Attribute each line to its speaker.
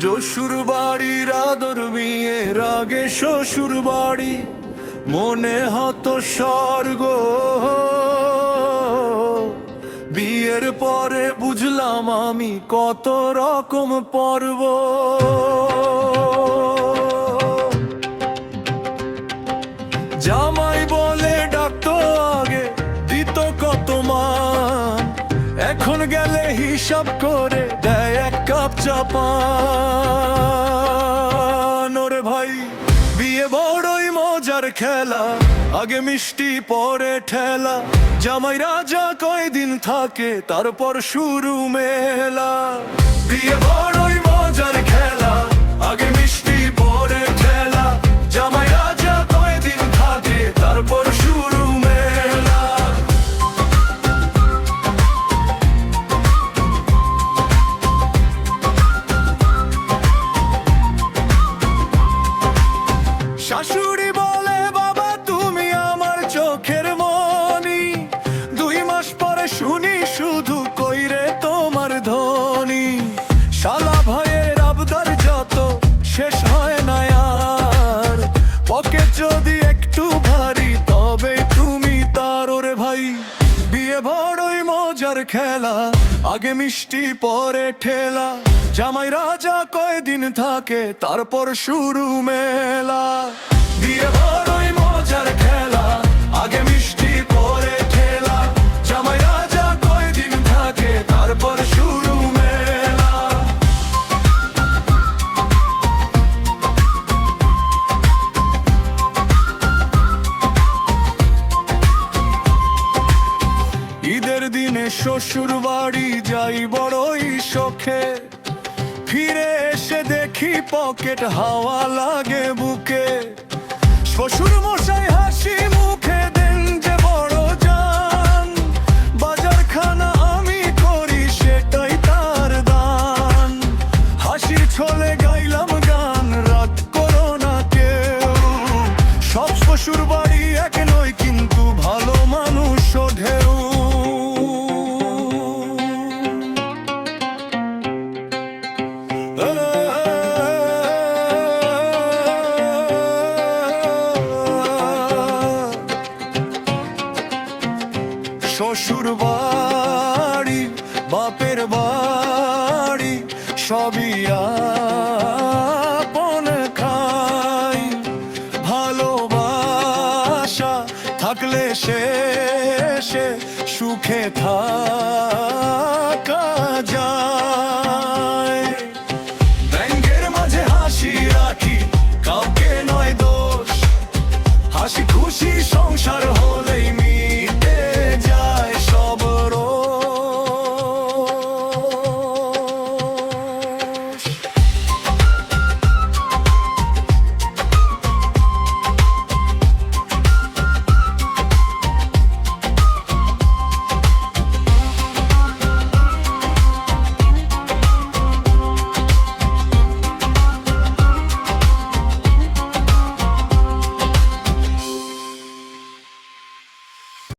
Speaker 1: শ্বশুর বাড়ির আদর বিয়ের আগে শ্বশুর বাড়ি মনে হতো স্বর্গ, বিয়ের পরে বুঝলাম আমি কত রকম পর্ব। জামাই বলে ডাকতো আগে, দিত কত মান, এখন গেলে হিসাব করে দেয় এক কাপ চা পান। ওরে ভাই বিয়ে বড়ই মজার খেলা, আগে মিষ্টি পরে ঠেলা, জামাই রাজা কয়দিন থাকে তারপর শুরু মেলা। বিয়ে বড়ই মজার খেলা, আগে মিষ্টি পরে ঠেলা, জামাই রাজা কয়দিন থাকে তারপর শুরু মেলা। শাশুড়ি বলে বাবা তুমি আমার চোখের মনি, 2 মাস পরে শুনি শুধু কইরে তোমার ধনী। শালা ভাইয়ের আবদার যত শেষ হয় না আর, পকেট যদি একটু ভারী তবে তুমি তার। ওরে ভাই বিয়ে বড়ই মজার খেলা, আগে মিষ্টি পরে ঠেলা, জামাই রাজা কয়দিন থাকে তারপর শুরু মেলা। বিয়ে বড়ই মজার খেলা, আগে মিষ্টি পরে ঠেলা, জামাই রাজা কয়দিন থাকে তারপর শুরু মেলা। ঈদের দিনে শ্বশুর বাড়ি যাই বড়ই শখে, ফিরে এসে দেখি পকেট হাওয়া লাগে বুকে। শ্বশুর মশাই হাসি মুখে দেন যে বড় জান, বাজার খানা আমি করি সেটাই তার দান। হাসির ছলে গাইলাম গান, রাগ করো না কেউ, সব শ্বশুর বাড়ি এক নয় কিন্তু ভালো মানুষ ঢেউ। শ্বশুর বাড়ি বাপের বাড়ি সবই আপন খাই, ভালোবাসা থাকলে শেষে সুখে থাক।